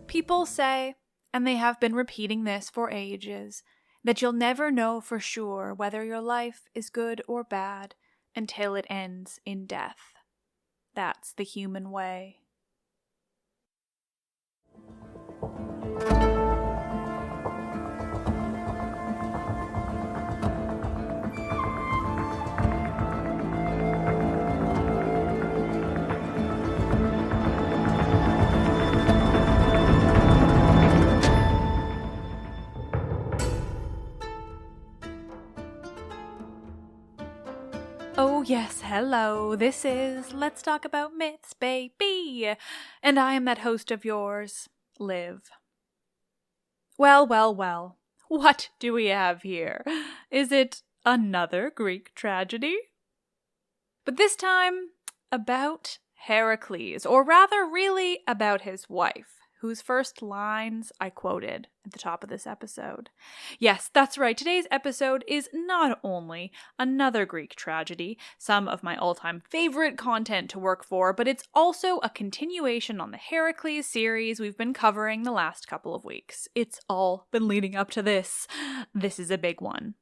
People say, and they have been repeating this for ages, that you'll never know for sure whether your life is good or bad until it ends in death. That's the human way. Oh yes, hello, this is Let's Talk About Myths, baby, and I am that host of yours, Liv. Well, what do we have here? Is it another Greek tragedy? But this time, about Heracles, or rather really about his wife, whose first lines I quoted at the top of this episode. Yes, that's right, today's episode is not only another Greek tragedy, some of my all-time favorite content to work for, but it's also a continuation on the Heracles series we've been covering the last couple of weeks. It's all been leading up to this. This is a big one.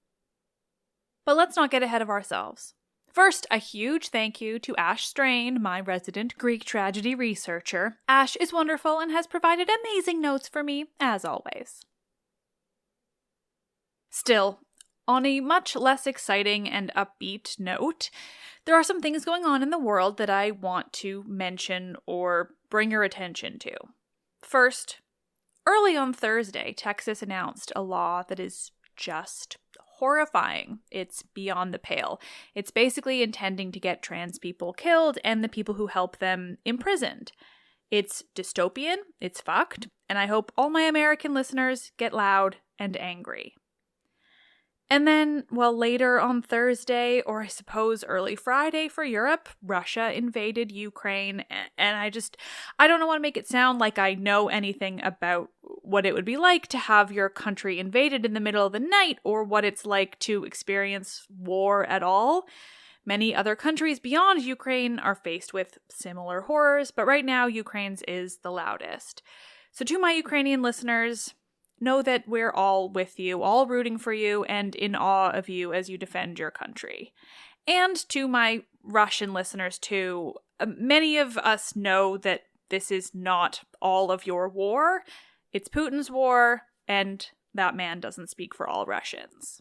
But let's not get ahead of ourselves. First, a huge thank you to Ash Strain, my resident Greek tragedy researcher. Ash is wonderful and has provided amazing notes for me, as always. Still, on a much less exciting and upbeat note, there are some things going on in the world that I want to mention or bring your attention to. First, early on Thursday, Texas announced a law that is just horrifying. It's beyond the pale. It's basically intending to get trans people killed and the people who help them imprisoned. It's dystopian, it's fucked, and I hope all my American listeners get loud and angry. And then, later on Thursday, or I suppose early Friday for Europe, Russia invaded Ukraine, and I don't want to make it sound like I know anything about what it would be like to have your country invaded in the middle of the night, or what it's like to experience war at all. Many other countries beyond Ukraine are faced with similar horrors, but right now Ukraine's is the loudest. So to my Ukrainian listeners, know that we're all with you, all rooting for you, and in awe of you as you defend your country. And to my Russian listeners too, many of us know that this is not all of your war. It's Putin's war, and that man doesn't speak for all Russians.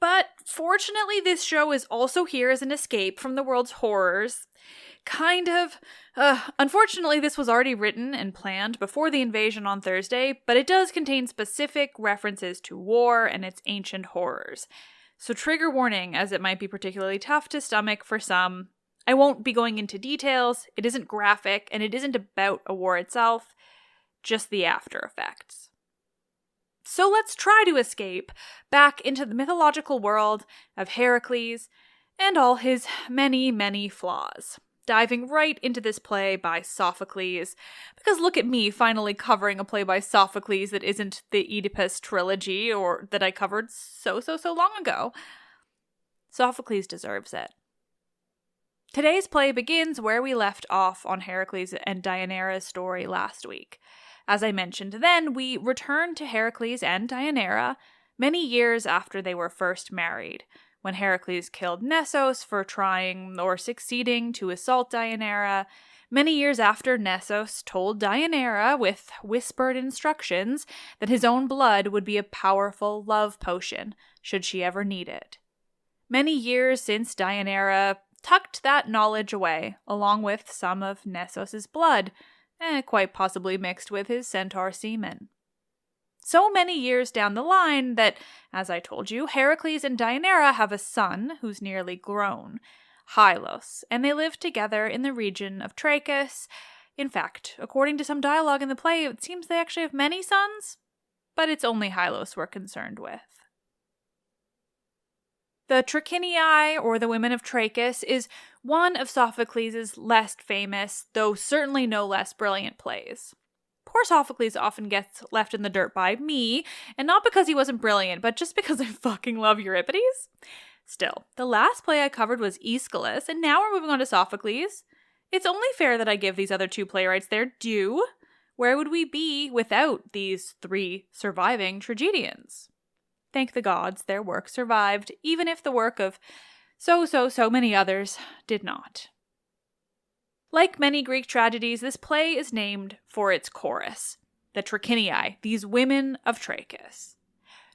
But fortunately, this show is also here as an escape from the world's horrors. Kind of. Unfortunately, this was already written and planned before the invasion on Thursday, but it does contain specific references to war and its ancient horrors. So trigger warning, as it might be particularly tough to stomach for some. I won't be going into details, it isn't graphic, and it isn't about a war itself, just the after effects. So let's try to escape back into the mythological world of Heracles and all his many, many flaws. Diving right into this play by Sophocles, because look at me finally covering a play by Sophocles that isn't the Oedipus trilogy or that I covered so long ago. Sophocles deserves it. Today's play begins where we left off on Heracles and Deianeira's story last week. As I mentioned then, we return to Heracles and Deianeira many years after they were first married, when Heracles killed Nessos for trying or succeeding to assault Deianeira, many years after Nessos told Deianeira with whispered instructions that his own blood would be a powerful love potion, should she ever need it. Many years since Deianeira tucked that knowledge away, along with some of Nessos' blood, quite possibly mixed with his centaur semen. So many years down the line that, as I told you, Heracles and Deianeira have a son who's nearly grown, Hylos, and they live together in the region of Trachis. In fact, according to some dialogue in the play, it seems they actually have many sons, but it's only Hylos we're concerned with. The Trachiniae, or the Women of Trachis, is one of Sophocles' less famous, though certainly no less brilliant plays. Poor Sophocles often gets left in the dirt by me, and not because he wasn't brilliant, but just because I fucking love Euripides. Still, the last play I covered was Aeschylus, and now we're moving on to Sophocles. It's only fair that I give these other two playwrights their due. Where would we be without these three surviving tragedians? Thank the gods, their work survived, even if the work of so many others did not. Like many Greek tragedies, this play is named for its chorus, the Trachiniae, these women of Trachis.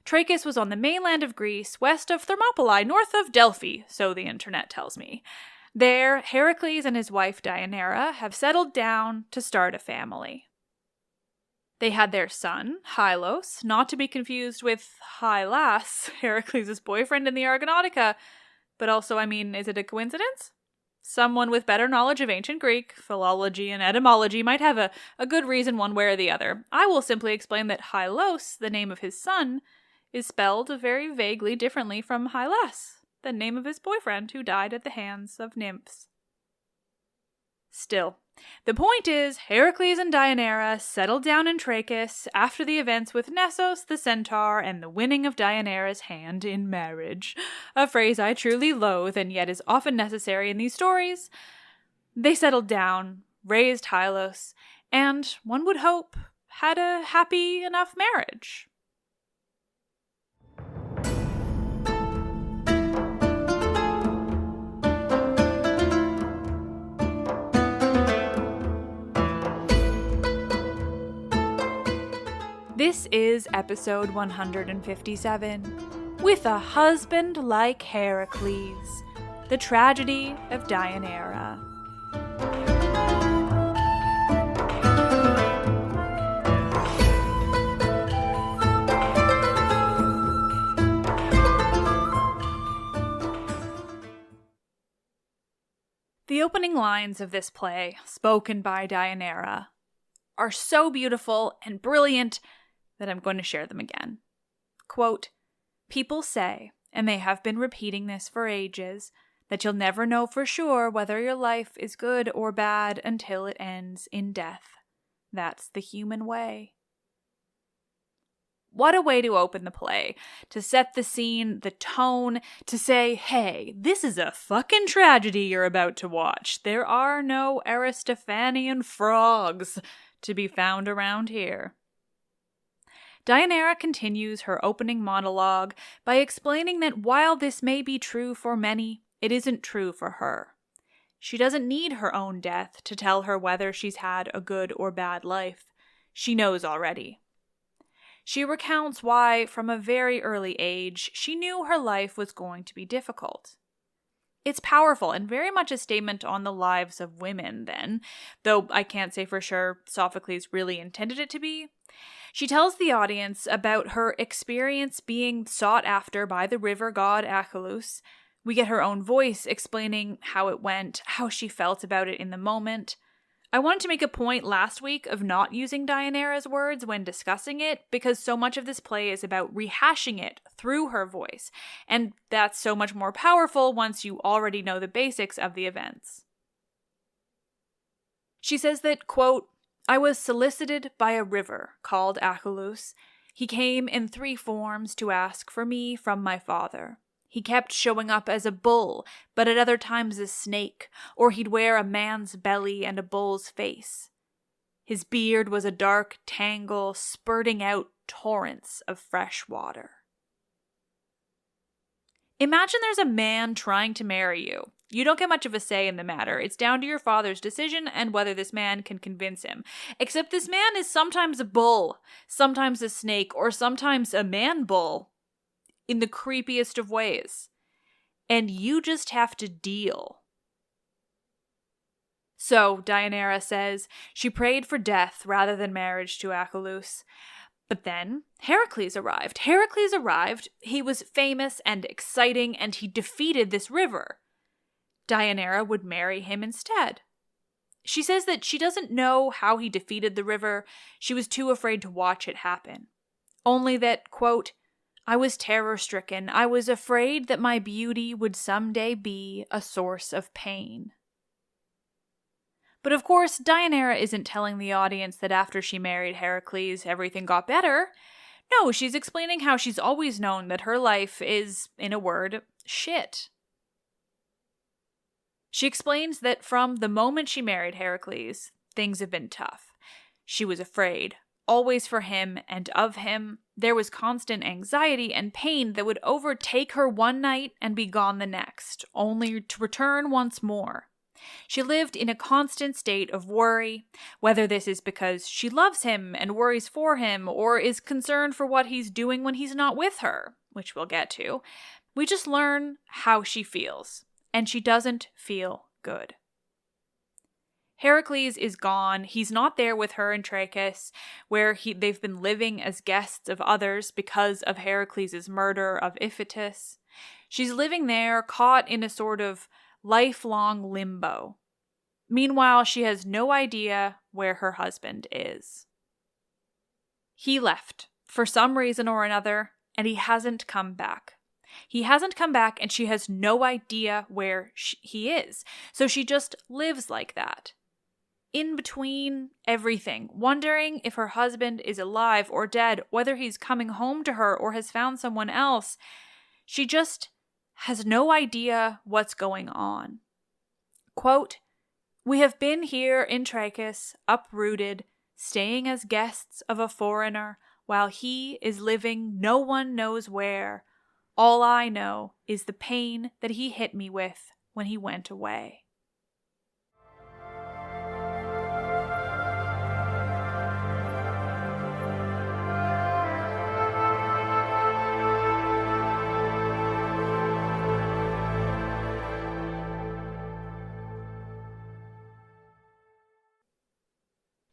Trachis was on the mainland of Greece, west of Thermopylae, north of Delphi, so the internet tells me. There, Heracles and his wife Deianeira have settled down to start a family. They had their son, Hylos, not to be confused with Hylas, Heracles' boyfriend in the Argonautica, but also, is it a coincidence? Someone with better knowledge of ancient Greek, philology, and etymology might have a good reason one way or the other. I will simply explain that Hylos, the name of his son, is spelled very vaguely differently from Hylas, the name of his boyfriend who died at the hands of nymphs. Still, the point is, Heracles and Deianeira settled down in Trachis after the events with Nessos the centaur and the winning of Deianeira's hand in marriage, a phrase I truly loathe and yet is often necessary in these stories. They settled down, raised Hylos, and, one would hope, had a happy enough marriage. This is episode 157, With a Husband Like Heracles, the Tragedy of Deianeira. The opening lines of this play, spoken by Deianeira, are so beautiful and brilliant that I'm going to share them again. Quote, "People say, and they have been repeating this for ages, that you'll never know for sure whether your life is good or bad until it ends in death. That's the human way." What a way to open the play, to set the scene, the tone, to say, hey, this is a fucking tragedy you're about to watch. There are no Aristophanean frogs to be found around here. Deianeira continues her opening monologue by explaining that while this may be true for many, it isn't true for her. She doesn't need her own death to tell her whether she's had a good or bad life. She knows already. She recounts why, from a very early age, she knew her life was going to be difficult. It's powerful and very much a statement on the lives of women then, though I can't say for sure Sophocles really intended it to be. She tells the audience about her experience being sought after by the river god Hercules. We get her own voice explaining how it went, how she felt about it in the moment. I wanted to make a point last week of not using Deianeira's words when discussing it, because so much of this play is about rehashing it through her voice, and that's so much more powerful once you already know the basics of the events. She says that, quote, "I was solicited by a river called Hercules. He came in 3 forms to ask for me from my father. He kept showing up as a bull, but at other times a snake, or he'd wear a man's belly and a bull's face. His beard was a dark tangle spurting out torrents of fresh water." Imagine there's a man trying to marry you. You don't get much of a say in the matter. It's down to your father's decision and whether this man can convince him. Except this man is sometimes a bull, sometimes a snake, or sometimes a man-bull. In the creepiest of ways. And you just have to deal. So, Deianeira says, she prayed for death rather than marriage to Hercules. But then, Heracles arrived. He was famous and exciting, and he defeated this river. Deianeira would marry him instead. She says that she doesn't know how he defeated the river. She was too afraid to watch it happen. Only that, quote, "I was terror-stricken. I was afraid that my beauty would someday be a source of pain." But of course, Deianeira isn't telling the audience that after she married Heracles, everything got better. No, she's explaining how she's always known that her life is, in a word, shit. She explains that from the moment she married Heracles, things have been tough. She was afraid, always for him and of him. There was constant anxiety and pain that would overtake her one night and be gone the next, only to return once more. She lived in a constant state of worry, whether this is because she loves him and worries for him, or is concerned for what he's doing when he's not with her, which we'll get to. We just learn how she feels, and she doesn't feel good. Heracles is gone. He's not there with her in Trachis, where they've been living as guests of others because of Heracles' murder of Iphitus. She's living there, caught in a sort of lifelong limbo. Meanwhile, she has no idea where her husband is. He left, for some reason or another, and he hasn't come back. He hasn't come back, and she has no idea where he is. So she just lives like that. In between everything, wondering if her husband is alive or dead, whether he's coming home to her or has found someone else. She just has no idea what's going on. Quote, "We have been here in Trachis, uprooted, staying as guests of a foreigner, while he is living no one knows where. All I know is the pain that he hit me with when he went away."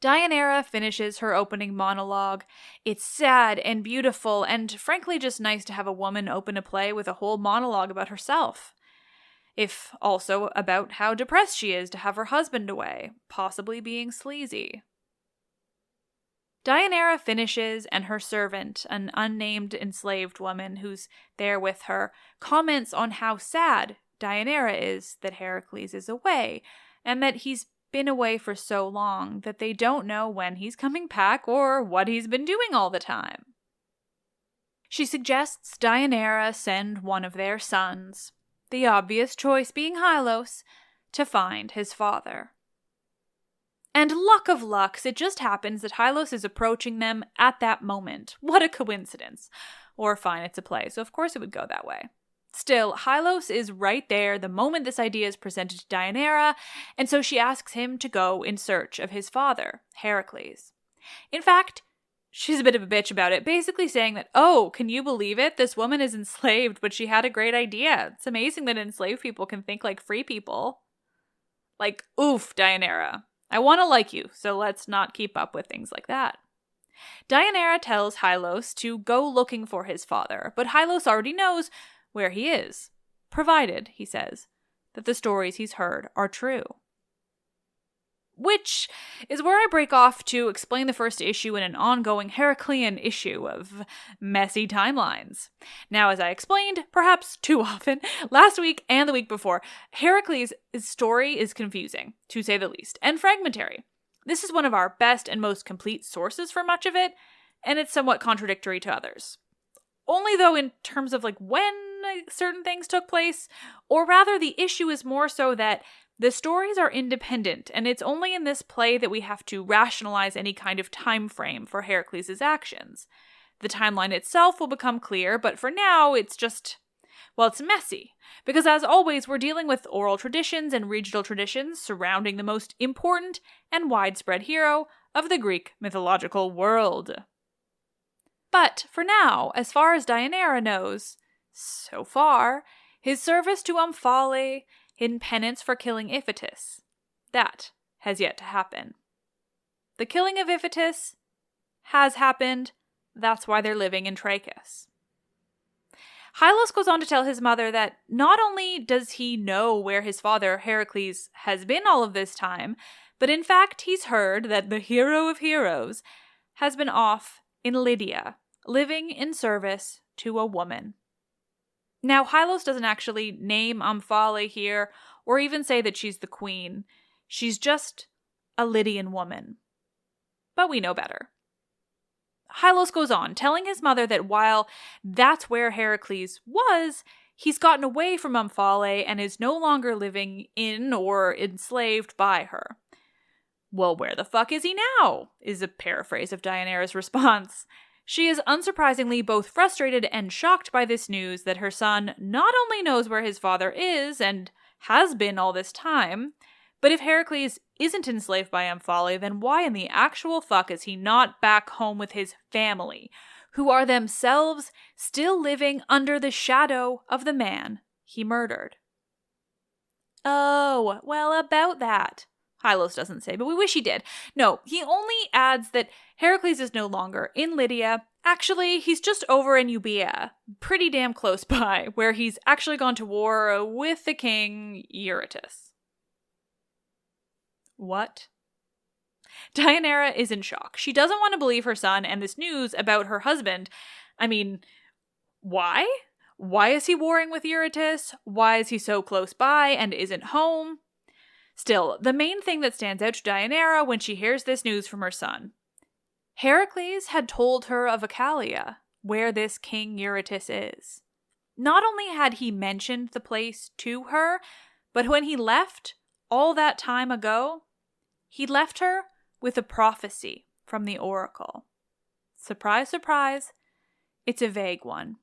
Deianeira finishes her opening monologue. It's sad and beautiful, and frankly just nice to have a woman open a play with a whole monologue about herself. If also about how depressed she is to have her husband away, possibly being sleazy. Deianeira finishes, and her servant, an unnamed enslaved woman who's there with her, comments on how sad Deianeira is that Heracles is away, and that he's been away for so long that they don't know when he's coming back or what he's been doing all the time. She suggests Deianeira send one of their sons, the obvious choice being Hylos, to find his father. And luck of lucks, it just happens that Hylos is approaching them at that moment. What a coincidence. Or fine, it's a play, so of course it would go that way. Still, Hylos is right there the moment this idea is presented to Deianeira, and so she asks him to go in search of his father, Heracles. In fact, she's a bit of a bitch about it, basically saying that, oh, can you believe it? This woman is enslaved, but she had a great idea. It's amazing that enslaved people can think like free people. Like, oof, Deianeira. I want to like you, so let's not keep up with things like that. Deianeira tells Hylos to go looking for his father, but Hylos already knows where he is, provided, he says, that the stories he's heard are true. Which is where I break off to explain the first issue in an ongoing Heraclean issue of messy timelines. Now, as I explained, perhaps too often, last week and the week before, Heracles' story is confusing, to say the least, and fragmentary. This is one of our best and most complete sources for much of it, and it's somewhat contradictory to others. Only though in terms of when certain things took place, or rather the issue is more so that the stories are independent, and it's only in this play that we have to rationalize any kind of time frame for Heracles' actions. The timeline itself will become clear, but for now it's just, well, it's messy. Because as always, we're dealing with oral traditions and regional traditions surrounding the most important and widespread hero of the Greek mythological world. But for now, as far as Deianeira knows, so far, his service to Omphale in penance for killing Iphitus, that has yet to happen. The killing of Iphitus has happened, that's why they're living in Trachis. Hylos goes on to tell his mother that not only does he know where his father Heracles has been all of this time, but in fact he's heard that the hero of heroes has been off in Lydia, living in service to a woman. Now, Hylos doesn't actually name Omphale here, or even say that she's the queen. She's just a Lydian woman. But we know better. Hylos goes on, telling his mother that while that's where Heracles was, he's gotten away from Omphale and is no longer living in or enslaved by her. Well, where the fuck is he now? Is a paraphrase of Deianeira's response. She is unsurprisingly both frustrated and shocked by this news that her son not only knows where his father is and has been all this time, but if Heracles isn't enslaved by Omphale, then why in the actual fuck is he not back home with his family, who are themselves still living under the shadow of the man he murdered? Oh, well, about that, Hylos doesn't say, but we wish he did. No, he only adds that Heracles is no longer in Lydia. Actually, he's just over in Euboea, pretty damn close by, where he's actually gone to war with the king Eurytus. What? Deianeira is in shock. She doesn't want to believe her son and this news about her husband. I mean, why? Why is he warring with Eurytus? Why is he so close by and isn't home? Still, the main thing that stands out to Deianeira when she hears this news from her son: Heracles had told her of Oechalia, where this King Eurytus is. Not only had he mentioned the place to her, but when he left all that time ago, he left her with a prophecy from the oracle. Surprise, surprise, it's a vague one.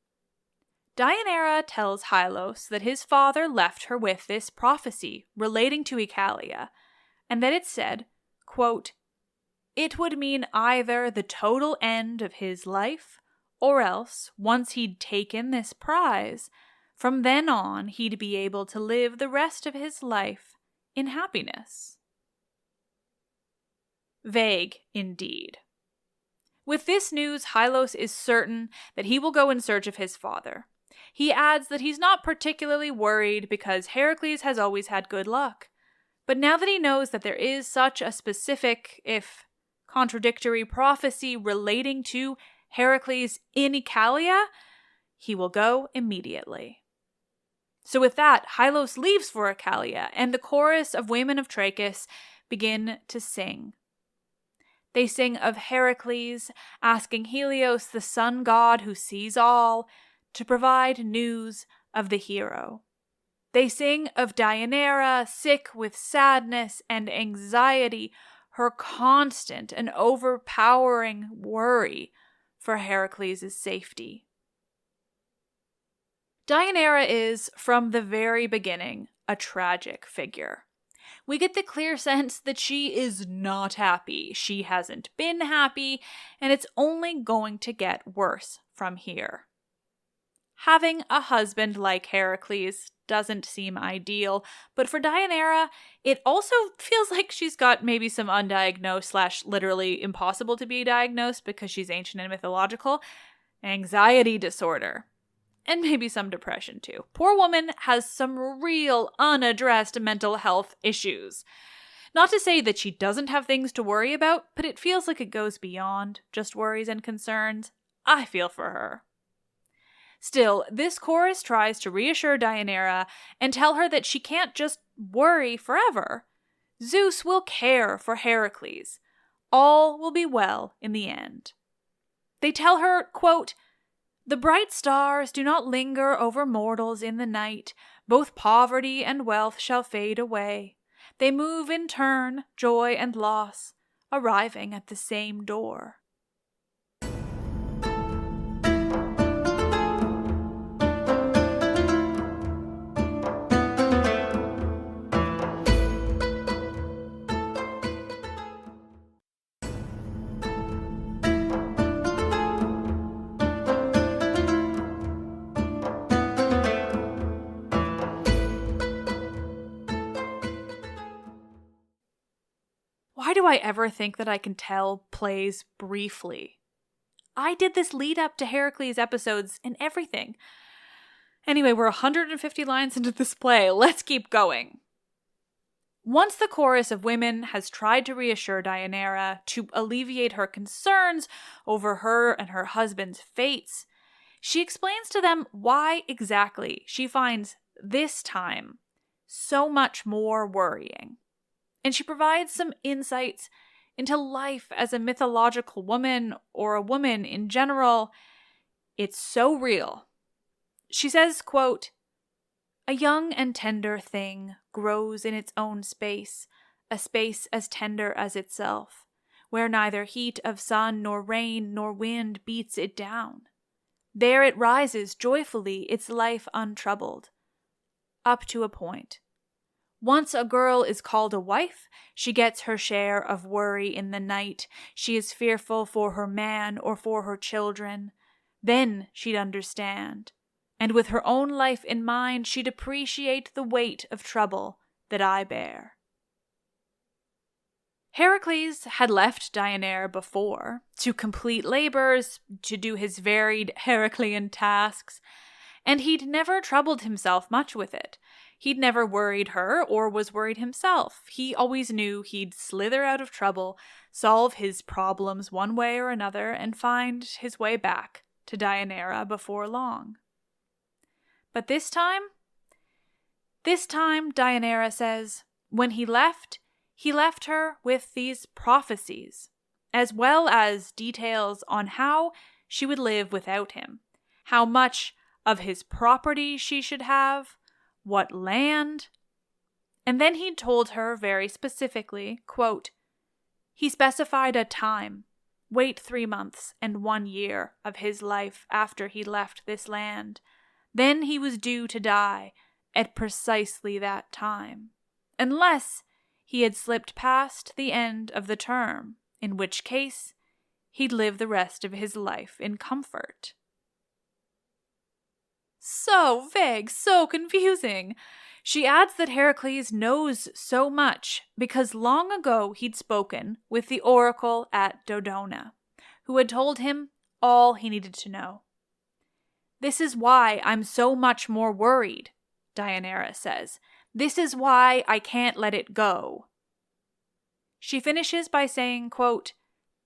Deianeira tells Hylos that his father left her with this prophecy relating to Oechalia, and that it said, quote, "It would mean either the total end of his life, or else, once he'd taken this prize, from then on he'd be able to live the rest of his life in happiness." Vague, indeed. With this news, Hylos is certain that he will go in search of his father. He adds that he's not particularly worried because Heracles has always had good luck. But now that he knows that there is such a specific, if contradictory, prophecy relating to Heracles in Oechalia, he will go immediately. So with that, Hylos leaves for Oechalia, and the chorus of women of Trachis begin to sing. They sing of Heracles asking Helios, the sun god who sees all, to provide news of the hero. They sing of Deianeira, sick with sadness and anxiety, her constant and overpowering worry for Heracles' safety. Deianeira is, from the very beginning, a tragic figure. We get the clear sense that she is not happy. She hasn't been happy, and it's only going to get worse from here. Having a husband like Heracles doesn't seem ideal, but for Deianeira, it also feels like she's got maybe some undiagnosed / literally impossible to be diagnosed because she's ancient and mythological anxiety disorder. And maybe some depression too. Poor woman has some real unaddressed mental health issues. Not to say that she doesn't have things to worry about, but it feels like it goes beyond just worries and concerns. I feel for her. Still, this chorus tries to reassure Deianeira and tell her that she can't just worry forever. Zeus will care for Heracles. All will be well in the end. They tell her, quote, "The bright stars do not linger over mortals in the night. Both poverty and wealth shall fade away. They move in turn, joy and loss, arriving at the same door." Why do I ever think that I can tell plays briefly? I did this lead up to Heracles episodes and everything. Anyway, we're 150 lines into this play. Let's keep going. Once the chorus of women has tried to reassure Deianeira to alleviate her concerns over her and her husband's fates, she explains to them why exactly she finds this time so much more worrying. And she provides some insights into life as a mythological woman or a woman in general. It's so real. She says, quote, "A young and tender thing grows in its own space, a space as tender as itself, where neither heat of sun nor rain nor wind beats it down. There it rises joyfully, its life untroubled, up to a point. Once a girl is called a wife, she gets her share of worry in the night. She is fearful for her man or for her children. Then she'd understand. And with her own life in mind, she'd appreciate the weight of trouble that I bear." Heracles had left Deianeira before to complete labors, to do his varied Heraclean tasks, and he'd never troubled himself much with it. He'd never worried her or was worried himself. He always knew he'd slither out of trouble, solve his problems one way or another, and find his way back to Deianeira before long. But this time, Deianeira says, when he left her with these prophecies, as well as details on how she would live without him, how much of his property she should have, what land. And then he told her very specifically, quote, "He specified a time, wait 3 months and 1 year of his life after he left this land. Then he was due to die at precisely that time, unless he had slipped past the end of the term, in which case he'd live the rest of his life in comfort." So vague, so confusing. She adds that Heracles knows so much because long ago he'd spoken with the oracle at Dodona, who had told him all he needed to know. "This is why I'm so much more worried," Deianeira says. "This is why I can't let it go." She finishes by saying, quote,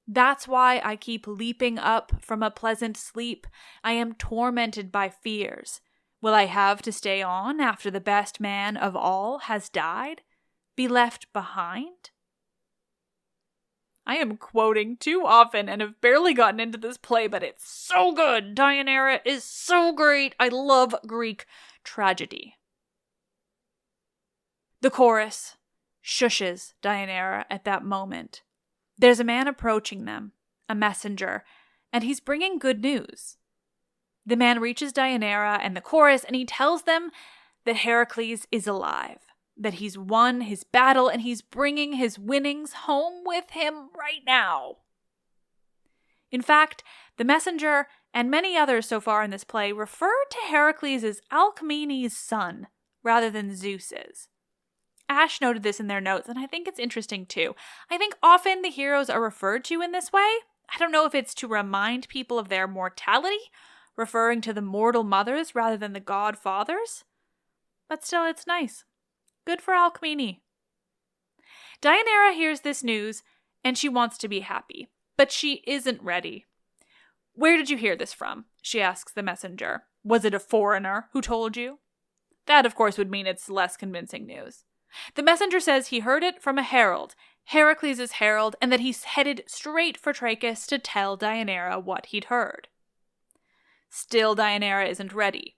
"That's why I keep leaping up from a pleasant sleep. I am tormented by fears. Will I have to stay on after the best man of all has died? Be left behind?" I am quoting too often and have barely gotten into this play, but it's so good. Deianeira is so great. I love Greek tragedy. The chorus shushes Deianeira at that moment. There's a man approaching them, a messenger, and he's bringing good news. The man reaches Deianeira and the chorus, and he tells them that Heracles is alive, that he's won his battle, and he's bringing his winnings home with him right now. In fact, the messenger and many others so far in this play refer to Heracles as Alcmene's son rather than Zeus's. Ash noted this in their notes, and I think it's interesting too. I think often the heroes are referred to in this way. I don't know if it's to remind people of their mortality, referring to the mortal mothers rather than the god fathers. But still, it's nice. Good for Alcmene. Deianeira hears this news, and she wants to be happy, but she isn't ready. "Where did you hear this from?" she asks the messenger. "Was it a foreigner who told you?" That, of course, would mean it's less convincing news. The messenger says he heard it from a herald, Heracles' herald, and that he's headed straight for Trachis to tell Deianeira what he'd heard. Still, Deianeira isn't ready.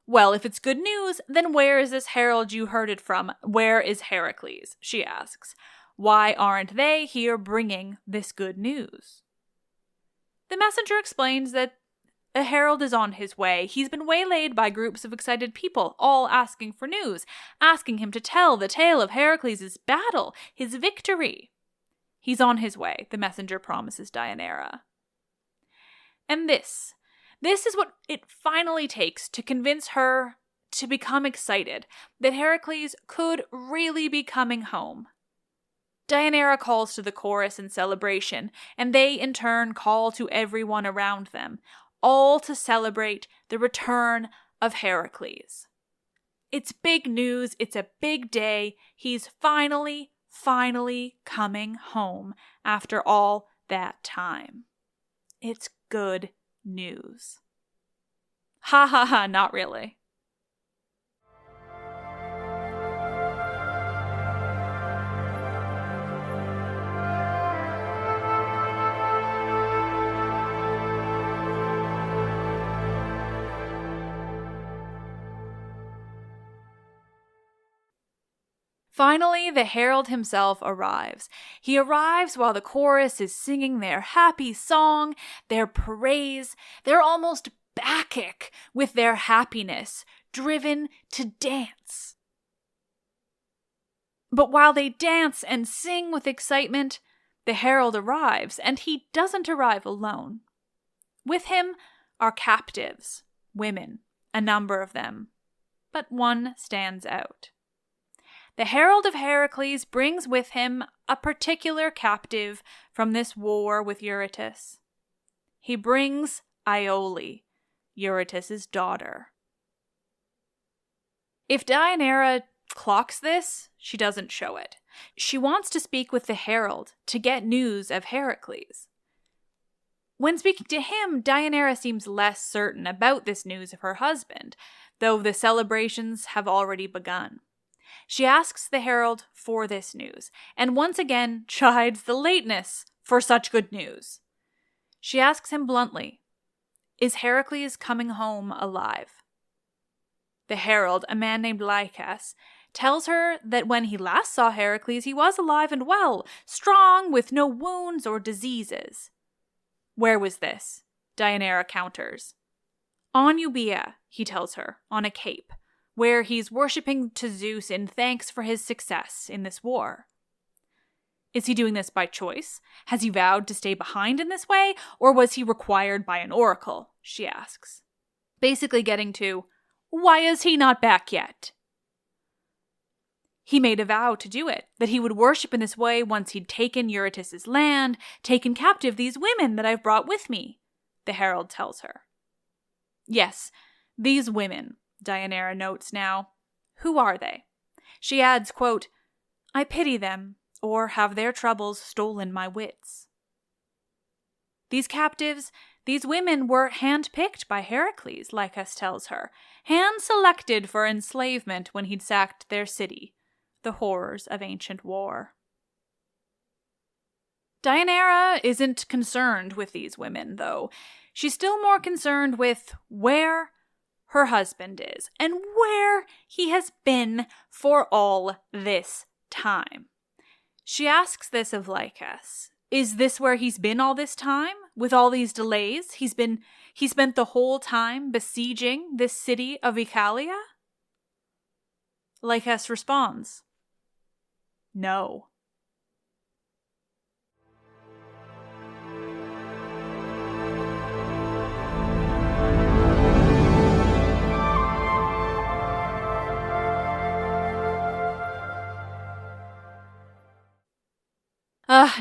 "Well, if it's good news, then where is this herald you heard it from? Where is Heracles?" she asks. "Why aren't they here bringing this good news?" The messenger explains that a herald is on his way. He's been waylaid by groups of excited people, all asking for news, asking him to tell the tale of Heracles' battle, his victory. He's on his way, the messenger promises Deianeira. And this is what it finally takes to convince her to become excited that Heracles could really be coming home. Deianeira calls to the chorus in celebration, and they in turn call to everyone around them, all to celebrate the return of Heracles. It's big news, it's a big day. He's finally coming home after all that time. It's good news. Ha ha ha, not really. Finally, the herald himself arrives. He arrives while the chorus is singing their happy song, their praise. They're almost Bacchic with their happiness, driven to dance. But while they dance and sing with excitement, the herald arrives, and he doesn't arrive alone. With him are captives, women, a number of them, but one stands out. The herald of Heracles brings with him a particular captive from this war with Eurytus. He brings Iole, Eurytus' daughter. If Deianeira clocks this, she doesn't show it. She wants to speak with the herald to get news of Heracles. When speaking to him, Deianeira seems less certain about this news of her husband, though the celebrations have already begun. She asks the herald for this news, and once again chides the lateness for such good news. She asks him bluntly, "Is Heracles coming home alive?" The herald, a man named Lycus, tells her that when he last saw Heracles, he was alive and well, strong, with no wounds or diseases. Where was this? Deianeira counters. On Euboea, he tells her, on a cape, where he's worshipping to Zeus in thanks for his success in this war. Is he doing this by choice? Has he vowed to stay behind in this way? Or was he required by an oracle? She asks. Basically getting to, why is he not back yet? He made a vow to do it, that he would worship in this way once he'd taken Eurytus' land, taken captive these women that I've brought with me, the herald tells her. Yes, these women, Deianeira notes now. Who are they? She adds, quote, I pity them, or have their troubles stolen my wits. These captives, these women were hand-picked by Heracles, Lycus tells her, hand-selected for enslavement when he'd sacked their city, the horrors of ancient war. Deianeira isn't concerned with these women, though. She's still more concerned with where her husband is, and where he has been for all this time. She asks this of Lycus. Is this where he's been all this time? With all these delays? He spent the whole time besieging this city of Oechalia? Lycus responds, no.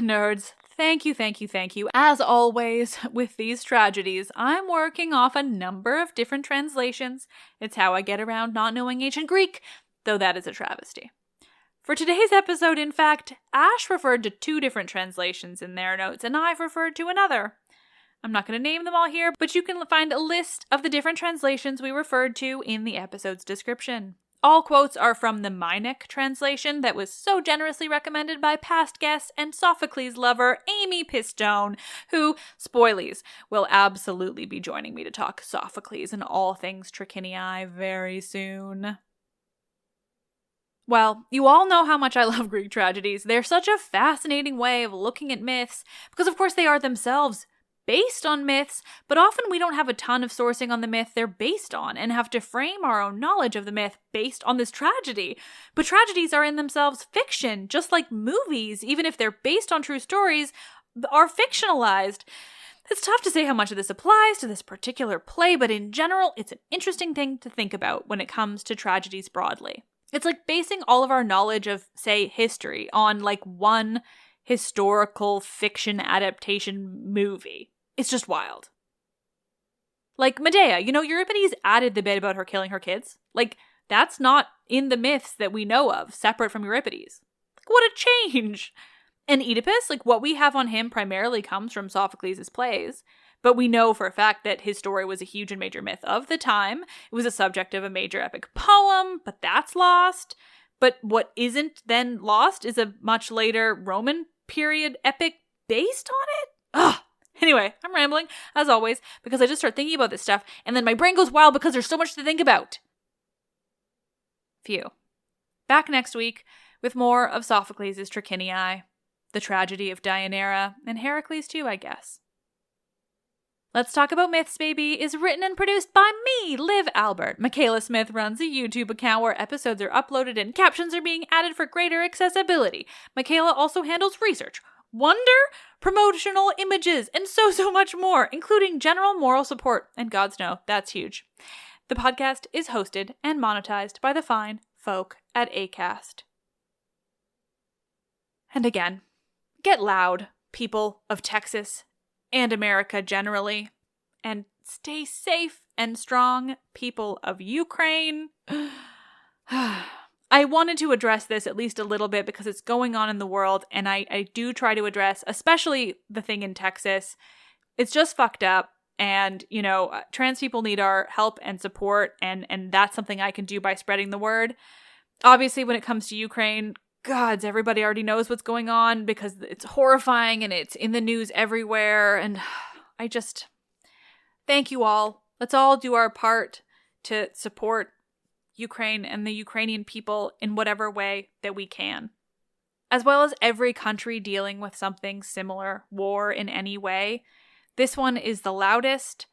Nerds, thank you. As always, with these tragedies, I'm working off a number of different translations. It's how I get around not knowing ancient Greek, though that is a travesty. For today's episode, in fact, Ash referred to 2 different translations in their notes, and I've referred to another. I'm not going to name them all here, but you can find a list of the different translations we referred to in the episode's description. All quotes are from the Meineck translation that was so generously recommended by past guest and Sophocles lover Amy Pistone, who, spoilies, will absolutely be joining me to talk Sophocles and all things Trachiniae very soon. Well, you all know how much I love Greek tragedies. They're such a fascinating way of looking at myths, because of course they are themselves based on myths, but often we don't have a ton of sourcing on the myth they're based on and have to frame our own knowledge of the myth based on this tragedy. But tragedies are in themselves fiction, just like movies, even if they're based on true stories, are fictionalized. It's tough to say how much of this applies to this particular play, but in general, it's an interesting thing to think about when it comes to tragedies broadly. It's like basing all of our knowledge of, say, history on like one historical fiction adaptation movie. It's just wild. Like Medea, Euripides added the bit about her killing her kids. Like, that's not in the myths that we know of, separate from Euripides. Like, what a change! And Oedipus, what we have on him primarily comes from Sophocles' plays, but we know for a fact that his story was a huge and major myth of the time. It was a subject of a major epic poem, but that's lost. But what isn't then lost is a much later Roman period epic based on it? Ugh! Anyway, I'm rambling, as always, because I just start thinking about this stuff, and then my brain goes wild because there's so much to think about. Phew. Back next week with more of Sophocles' Trachiniae, the tragedy of Deianeira, and Heracles too, I guess. Let's Talk About Myths, Baby is written and produced by me, Liv Albert. Michaela Smith runs a YouTube account where episodes are uploaded and captions are being added for greater accessibility. Michaela also handles research, wonder, promotional images, and so much more, including general moral support. And gods know, that's huge. The podcast is hosted and monetized by the fine folk at Acast. And again, get loud, people of Texas and America generally, and stay safe and strong, people of Ukraine. I wanted to address this at least a little bit because it's going on in the world, and I do try to address, especially the thing in Texas. It's just fucked up, and, you know, trans people need our help and support, and that's something I can do by spreading the word. Obviously, when it comes to Ukraine, gods, everybody already knows what's going on because it's horrifying and it's in the news everywhere. And I just thank you all. Let's all do our part to support Ukraine and the Ukrainian people in whatever way that we can. As well as every country dealing with something similar, war in any way. This one is the loudest,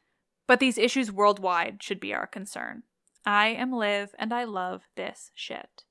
but these issues worldwide should be our concern. I am Liv, and I love this shit.